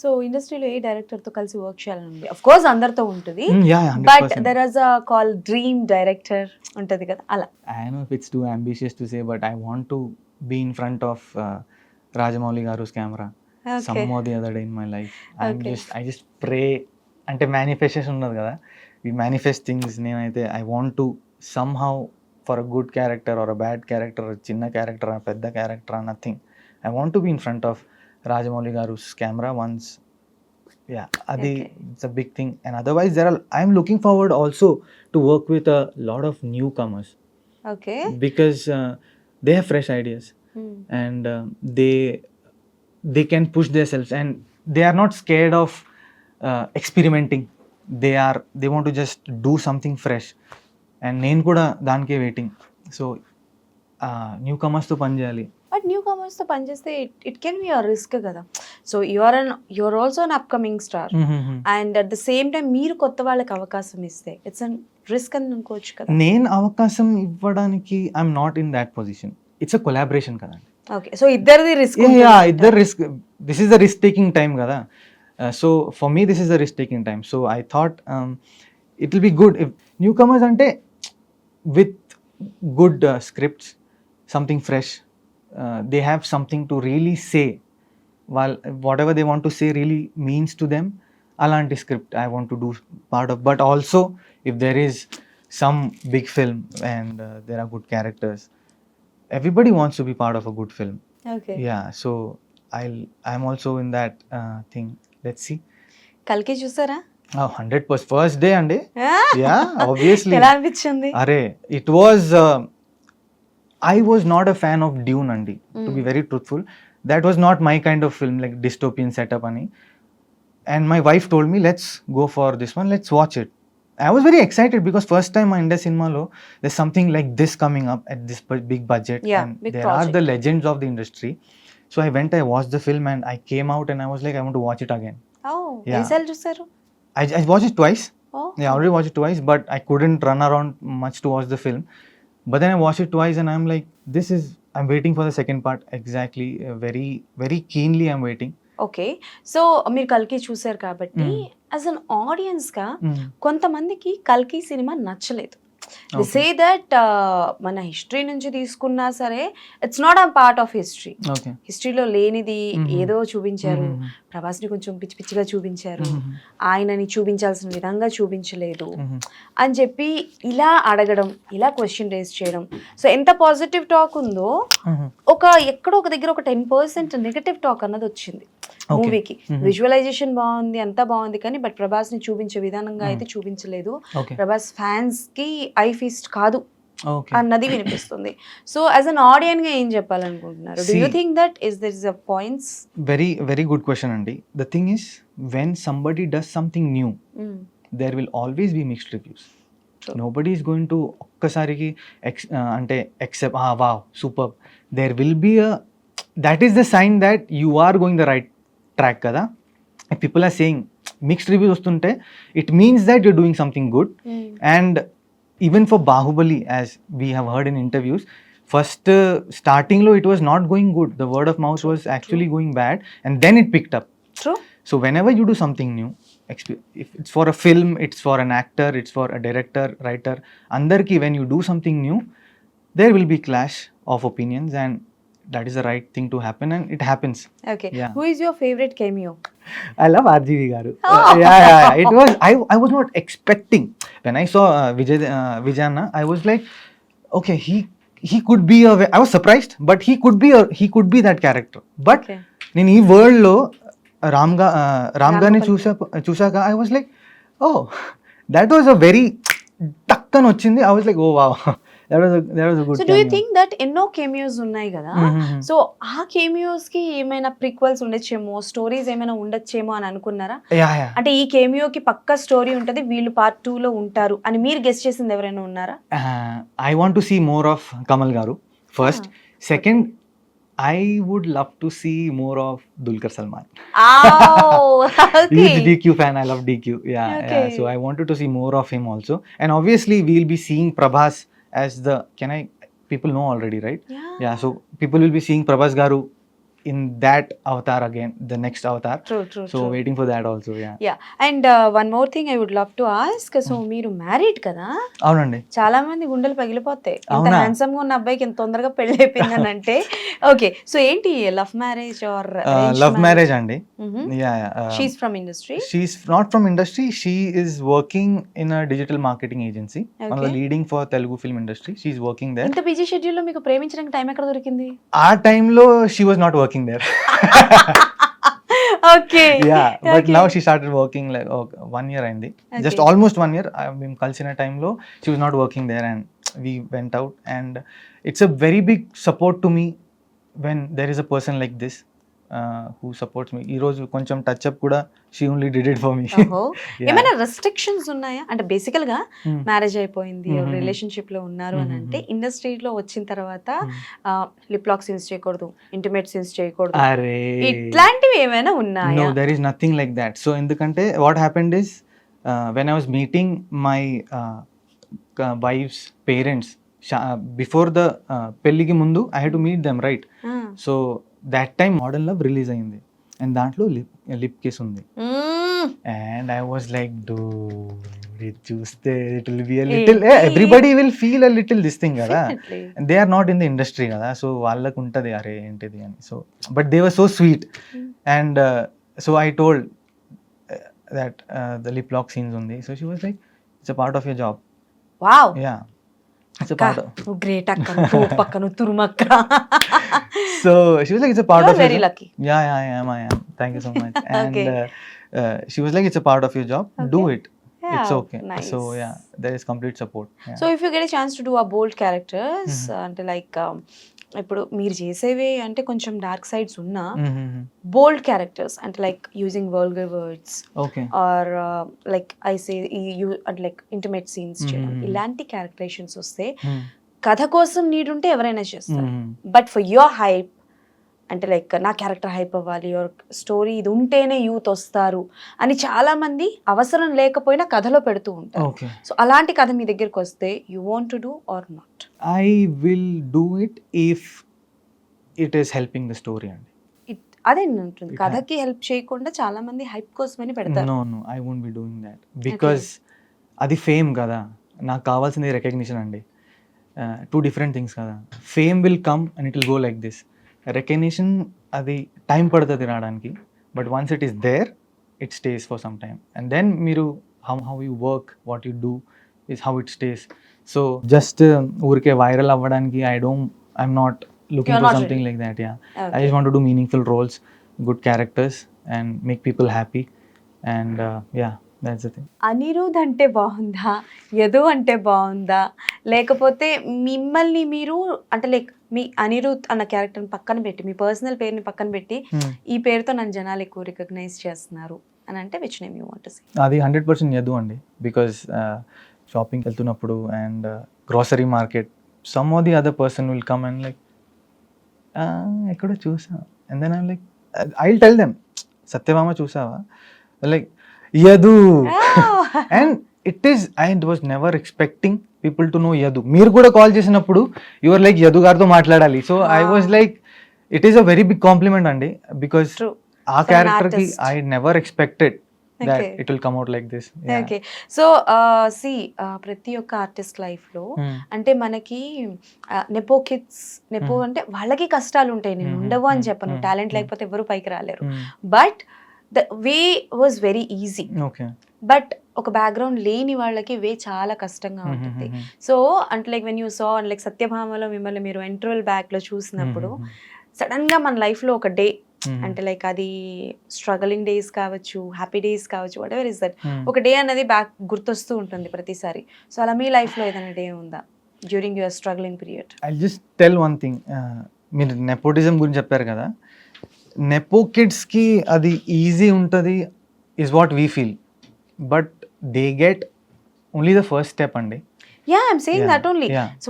So ఇండస్ట్రీలో ఏ director తో కలిసి వర్క్ చేయాలని ఉంది? ఆఫ్ కోర్స్ అందరితో ఉంటుంది. Yeah, but 100%. There is a call dream director ఉంటది కదా అలా. I know if it's too ambitious to say, but I want to be in front of Rajamouli Garu's camera some okay. or the other day in my life. Okay. I just pray. అంటే manifestation ఉన్నది కదా, we manifest things. నేనైతే I want to somehow for a good character or a bad character, a చిన్న character or పెద్ద character or nothing. I want to be in front of Rajamouli Garu's camera once. Yeah, adi Okay. it's a big thing. And otherwise I'm looking forward also to work with a lot of newcomers okay. because they have fresh ideas and they can push themselves and they are not scared of experimenting. They want to just do something fresh and నేను కూడా దానికే waiting. So న్యూకమర్స్తో పని చేయాలి. But new comers తో పనిచేస్తే it can be a risk కదా. So your also an upcoming star and at the same time మీరు కొత్త వాళ్ళకి అవకాశం ఇస్తే ఇట్స్ అన్ రిస్క్ అని అనుకోవచ్చు కదా. నేను అవకాశం ఇవ్వడానికి I'm not in that position. It's a collaboration కదండి. ఓకే. సో ఇద్దరిది రిస్క్. ఇద్దరు risk. This is the risk taking time కదా. So for me this is the risk taking time. So I thought it will be good if newcomers అంటే with good scripts, something fresh, they have something to really say, while whatever they want to say really means to them. Alanti script I want to do part of. But also if there is some big film and there are good characters, everybody wants to be part of a good film. Okay. Yeah, so I'm also in that thing. Let's see. కల్కి చూసారా? 100% first day and yeah, obviously. ఎలా అనిపించింది? Arey, it was I was not a fan of Dune andi, to be very truthful. That was not my kind of film, like dystopian setup ani. And my wife told me, let's go for this one, let's watch it. I was very excited because first time my India cinema lo, there's something like this coming up at this big budget. Yeah, and big there project. are the legends of the industry. So I went, I watched the film and I came out and I was like, I want to watch it again. Oh Yeah. ఎన్నిసార్లు చూసారు? I watched it twice. Oh I already watched it twice, but I couldn't run around much to watch the film. But then I watched it twice and I'm like, I'm waiting for the second part exactly. Very, very keenly I'm waiting. Okay. So మీరు కల్కి చూసారు కాబట్టి as an audience గా కొంతమందికి కల్కి cinema నచ్చలేదు. The say that మన history నుంచి తీసుకున్నా సరే it's not a part of history. Okay. హిస్టరీలో లేనిది ఏదో చూపించారు. ప్రభాస్ని కొంచెం పిచ్చి పిచ్చిగా చూపించారు, ఆయనని చూపించాల్సిన విధంగా చూపించలేదు అని చెప్పి ఇలా అడగడం, ఇలా క్వశ్చన్ రేస్ చేయడం. సో ఎంత పాజిటివ్ టాక్ ఉందో ఎక్కడో ఒక దగ్గర ఒక 10% నెగటివ్ టాక్ అన్నది వచ్చింది మూవీకి. విజువలైజేషన్ బాగుంది, అంతా బాగుంది, కానీ బట్ ప్రభాస్ ని చూపించే విధానంగా అయితే చూపించలేదు. Okay. ప్రభాస్ ఫ్యాన్స్ కి ఐ ఫీస్ట్ కాదు Okay. అన్నది వినిపిస్తుంది. సో యాజ్ అన్ ఆడియన్ గా ఏం చెప్పాలనుకుంటున్నారు? Do you See. Think that is there is a points? Very, very good question, Andy. The thing is, when somebody does something new, there will always be mixed reviews. True. Nobody is going to ఒక్కసారికి అంటే accept, wow, superb. There will be that is the sign that you are going the right track kada. If people are saying mixed reviews వస్తుంటే, it means that you're doing something good. And even for Bahubali, as we have heard in interviews, first starting lo it was not going good. The word of mouth was actually going bad and then it picked up. True. So whenever you do something new, if it's for a film, it's for an actor, it's for a director, writer, andarki when you do something new, there will be clash of opinions and that is the right thing to happen and it happens. Okay. Yeah. Who is your favourite cameo? I love RGV garu. Oh. Yeah. It was, I was not expecting. When I saw Vijayana, I was like, okay, he could be I was surprised, but he could be that character. But Okay. నేను ఈ world లో రామ్ గారిని చూసాక I was like, oh that was a very tuck అని వచ్చింది. I was like, oh wow, that was a good so do you cameo. Think that ఎన్నో cameos ఉన్నాయి కదా, సో ఆ కెమియోస్ కి ఏమైనా ప్రిక్వెల్స్ ఉండొచ్చేమో, స్టోరీస్ ఏమైనా ఉండొచ్చేమో అని అనుకున్నారా? Yeah. అంటే ఈ కెమియోకి పక్కా స్టోరీ ఉంటది, వీళ్ళు పార్ట్ 2 లో ఉంటారు అని మీరు గెస్ చేసింది ఎవరైనా ఉన్నారా? I want to see more of Kamal garu first. Second, I would love to see more of Dulquer Salmaan. He's a DQ fan. I love DQ. Yeah. So I wanted to see more of him also. And obviously, we'll be seeing Prabhas as people know already, right? Yeah. So people will be seeing Prabhas garu in that avatar again, the next avatar. True. So waiting for that also. Yeah. And one more thing I would love to ask. So మీరు married కదా, అవునండి. చాలా మంది గుండెలు పగిలిపోతాయి ఇంత అవునా? Handsome గా ఉన్న అబ్బాయికి ఇంత తొందరగా పెళ్లి అయిపోయిందని అంటే. ఓకే, సో ఏంటి love marriage or love marriage అండి. She's from industry? She's not from industry. She is working in a digital marketing agency. One of the Okay. leading for Telugu film industry. She's working there. ఇంత busy schedule లో మీకు ప్రేమించడానికి time ఎక్కడ దొరికింది? ఆ టైంలో she was not working there. Okay. Yeah, but now she started working like 1 year అయింది. Just almost 1 year. మేము కలిసిన టైంలో she was not working there and we went out, and it's a very big support to me when there is a person like this who supports me. ఈ రోజు కొంచెం touch up కూడా she only did it for me. Yeah. ఏమైనా restrictions ఉన్నాయా అంటే బేసికల్ గా Hmm. Marriage అయిపోయింది, Mhm. రిలేషన్షిప్ లో ఉన్నారు అని Mhm. అంటే ఇండస్ట్రీలో వచ్చిన తర్వాత లిప్ లాక్ సీన్స్ చేయకూడదు, ఇంటిమేట్ సీన్స్ చేయకూడదు, అరే ఇట్లాంటివి ఏమైనా ఉన్నాయా? No, there is nothing like that. So ఎందుకంటే what happened is when I was meeting my wife's parents before the పెళ్ళికి ముందు I had to meet them, right? So that time Modern Love release అయింది and దాంట్లో lip kiss ఉంది and I was like, dude, ఇది చూస్తే it will be a little everybody will feel a little this thing కదా. And they are not in the industry కదా, so వాళ్ళకు ఉంటుంది అరే ఏంటిది అని. So but they were so sweet and so I told that the lip lock scenes ఉంది. So she was like, it's a part of your job. Wow, Yeah, it's a part of. నువ్వు great అక్క, నువ్వు పక్క, నువ్వు తురుమక్క. So she was like, it's a part You of are your very job. lucky. Yeah, I am. Thank you so much. And Okay. she was like, it's a part of your job. Do Okay. it. It's okay. Nice. So yeah, there is complete support. Yeah. So if you get a chance to do ఆ బోల్డ్ characters అంటే like ఇప్పుడు మీరు చేసేవి అంటే కొంచెం dark sides ఉన్నా Mhm. Bold characters అంటే like using vulgar words Okay. Or like I say you అంటే లైక్ ఇంటిమేట్ సీన్స్ చేయడం, Mhm. ఇలాంటి క్యారెక్టరేషన్స్ వస్తే Mhm. కథ కోసం నీడ్ ఉంటే ఎవరైనా చేస్తారు. Mhm. But for your hype అంటే లైక్ నా క్యారెక్టర్ హైప్ అవ్వాలి, యువర్ స్టోరీ ఇది ఉంటేనే యూత్ వస్తారు అని చాలా మంది అవసరం లేకపోయినా కథలో పెడుతూ ఉంటారు. Okay. సో అలాంటి కథ మీ దగ్గరికి వస్తే you want to do or not? I will do it if it is helping the story. And అదే ఉంటుంది, కథకి హెల్ప్ చేయకుండా చాలా మంది హైప్ కోసమని పెడతారు. no, I won't be doing that because అది ఫేమ్ కదా, నాకు కావాల్సింది రికగ్నిషన్ అండి. టూ డిఫరెంట్ థింగ్స్ కదా. Fame will come and it will go like this. Recognition అది టైం పడుతుంది రావడానికి, but once it is there it stays for some time. And then మీరు how you work, what you do is how it stays. So just ఊరికే viral అవ్వడానికి I'm not looking You're for not something ready. like that. Yeah. Okay. I just want to do meaningful roles, good characters, and make people happy. And yeah, that's the thing. Anirudh అంటే బాగుందా, యదు అంటే బాగుందా, లేకపోతే మిమ్మల్ని మీరు అంటే like మీ అనిరుద్ అన్న క్యారెక్టర్ని పక్కన పెట్టి మీ పర్సనల్ పేరుని పక్కన పెట్టి ఈ పేరుతో నన్ను జనాలు ఎక్కువ రికగ్నైజ్ చేస్తున్నారు అని అంటే which name you want to say? అది 100% యదు అండి. బికాస్ షాపింగ్కి వెళ్తున్నప్పుడు and grocery market some or the other person will come and like ఎక్కడో చూసా, and then I'm like I will tell them, Satyabhama చూసావా, like Yadu. And it is I was never expecting people to know Yadu. మీరు కూడా call చేసినప్పుడు your like Yadu గారితో మాట్లాడాలి. So I was like it is a very big compliment అండి, because True. ఆ For an క్యారెక్టర్కి artist. I never expected that Okay. it will come out like this. Yeah. Okay, so see ప్రతి ఒక్క artist లైఫ్లో అంటే మనకి nepo kids, nepo అంటే వాళ్ళకి కష్టాలు ఉంటాయి, నేను ఉండవు అని చెప్పను, టాలెంట్ లేకపోతే ఎవరు పైకి రాలేరు. But the way was very easy. Okay. But ఒక బ్యాక్గ్రౌండ్ లేని వాళ్ళకి వే చాలా కష్టంగా ఉంటుంది. సో అంటే like when you saw like సత్యభామలో మిమ్మల్ని మీరు ఇంటర్వెల్ బ్యాక్లో చూసినప్పుడు సడన్గా మన లైఫ్లో ఒక డే అంటే లైక్ అది స్ట్రగలింగ్ డేస్ కావచ్చు, హ్యాపీ డేస్ కావచ్చు, వాట్ ఎవర్ ఇస్ దట్, ఒక డే అనేది బ్యాక్ గుర్తొస్తూ ఉంటుంది ప్రతిసారి. సో అలా మీ లైఫ్లో ఏదైనా డే ఉందా during your struggling period? I just tell one thing. మీరు నెపోటిజం గురించి చెప్పారు కదా, నెపో కిడ్స్కి అది ఈజీ ఉంటుంది is what we feel, but they get only the first step అండి. Yeah, I'm saying Yeah, that only. yeah. So